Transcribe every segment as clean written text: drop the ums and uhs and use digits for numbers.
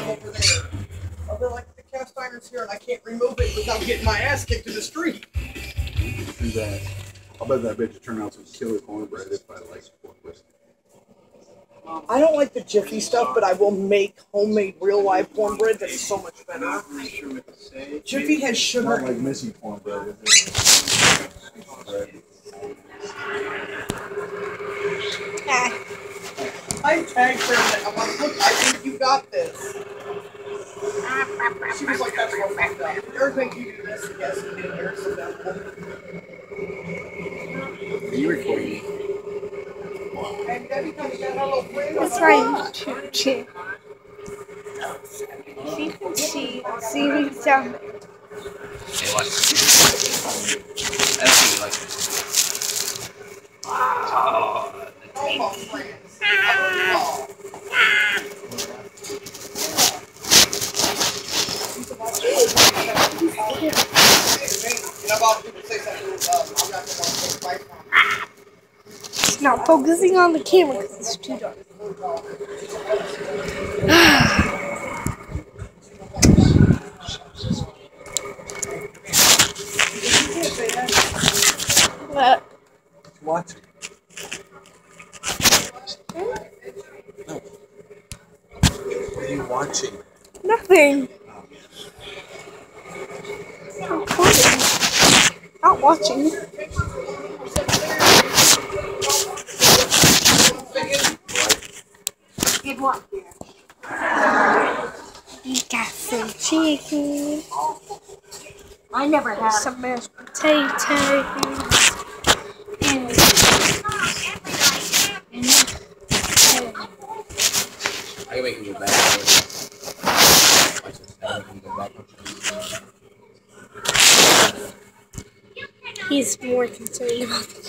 live over there. I'll be like, the cast iron's here and I can't remove it without getting my ass kicked in the street. Do that. I'll bet that bitch turn out some killer cornbread if I like cornbread. I don't like the Jiffy stuff, but I will make homemade real-life cornbread that is so much better. Jiffy has sugar. Not like Missy cornbread, is it? I tagged her and I'm like, look, I think you got this. She was like, that's what fucked up. Everything you do this, yes, you did. There's some devil. Are you recording? And Debbie comes down, hello, friend. It's right to check. She can see what's down there. Hey, watch this. I don't think you like this. Oh, the Come on, friends. I It's not focusing on the camera because it's too dark. What? Watching. No. What are you watching? Nothing. I'm recording. Not watching. Good one. We got some chicken. I never had Some mashed potatoes. And I can make him go back. Watch this. I can make him go back. he's more concerned about the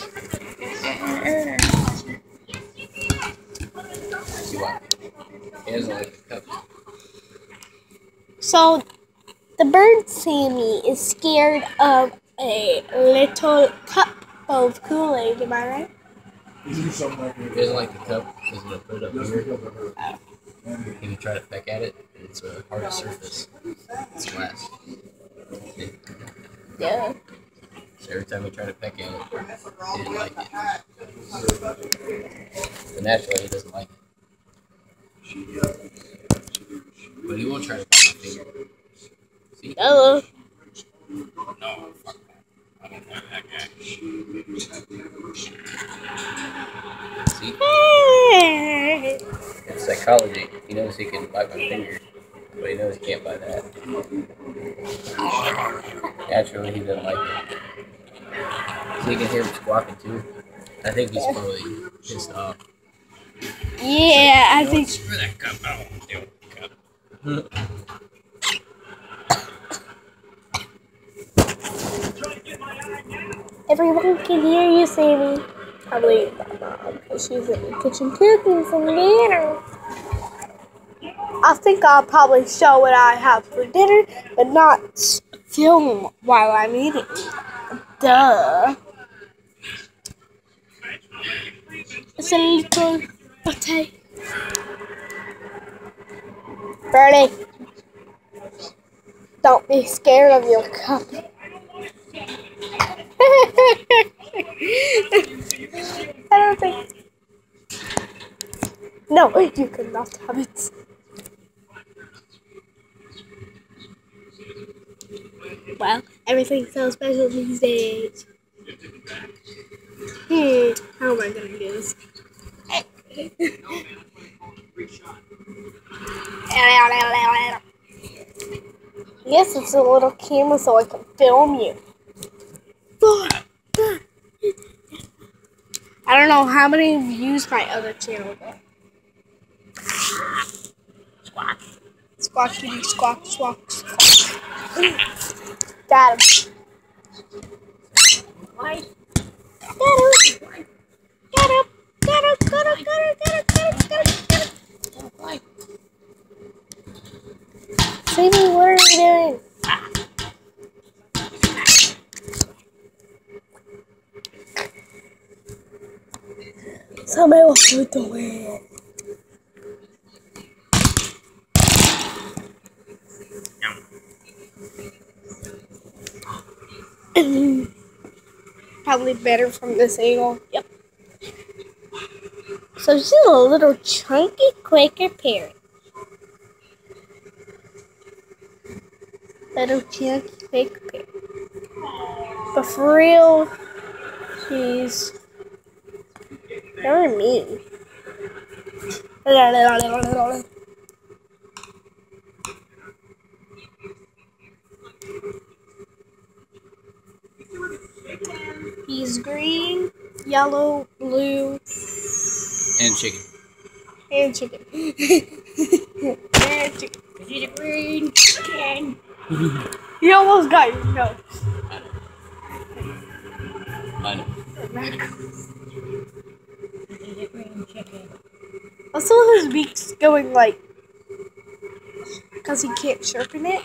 See what? He doesn't like the cup. So, the bird Sammy is scared of a little cup of Kool-Aid, am I right? He doesn't like the cup because he'll put it up here. He can try to peck at it, and it's a hard surface. It's glass. Yeah. So every time he tried to peck at it, he didn't like it. But naturally, he doesn't like it. But he will try to bite my finger. See? Hello. No, fuck that. I don't like that guy. See? Hey. It's psychology. He knows he can bite my finger, but he knows he can't bite that. Naturally, he doesn't like it. So you can hear him squawking too. I think he's probably pissed off. Yeah, I think. Screw that cup out. Cup. Everyone can hear you, Sammy. Probably my mom, because she's in the kitchen cooking some dinner. I think I'll probably show what I have for dinner, but not film while I'm eating. Duh. It's a little potato. Bernie, don't be scared of your cup. I don't think. No, you cannot have it. Well, everything's so special these days. How am I gonna do this? Yes, it's a little camera so I can film you. I don't know how many views my other channel got. Squawk. Squawk, kitty, squawk, squawk, squawk. Got him. Got him. Got him. Got him. Got him. Got him. Got him. Got him. Got him. Sammy, what are you doing? Somebody will put the way. Probably better from this angle. Yep. So she's a little chunky Quaker parrot. Little chunky Quaker parrot. But for real, she's very mean. He's green, yellow, blue, And chicken. and chicken. And chicken. He's a green chicken. You almost got your nose. I know. Also, his beak's going like, because he can't sharpen it.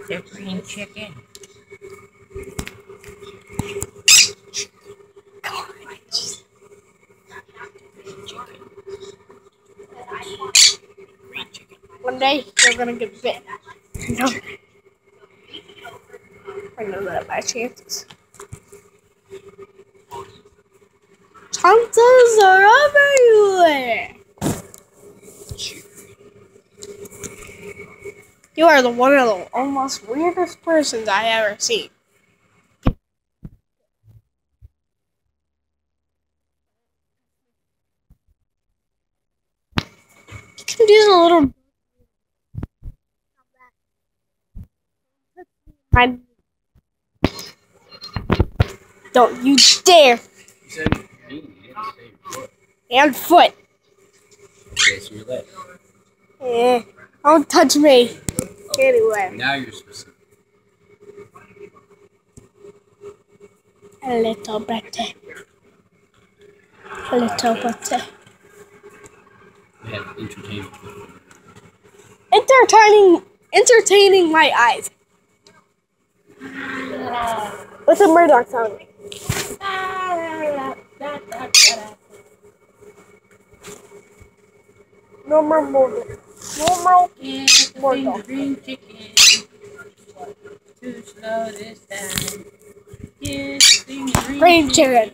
The green chicken. One day, you're gonna get bit. No. I know that my chances. Chances are everywhere. You are the one of the almost weirdest persons I ever seen. You can do a little. Don't you dare! You said knee, you didn't say foot. And foot. Okay, so your leg. Don't touch me. Anyway. Now you're specific. A little bit. A little bit. We have entertainment. Entertaining my eyes. What's a Murdoch sound? Normal Murdoch. Normal Murdoch. Green chicken. Too slow this time. Yes, Green chicken.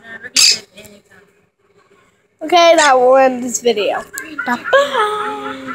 Never get it anytime. Okay, that will end this video. Bye-bye.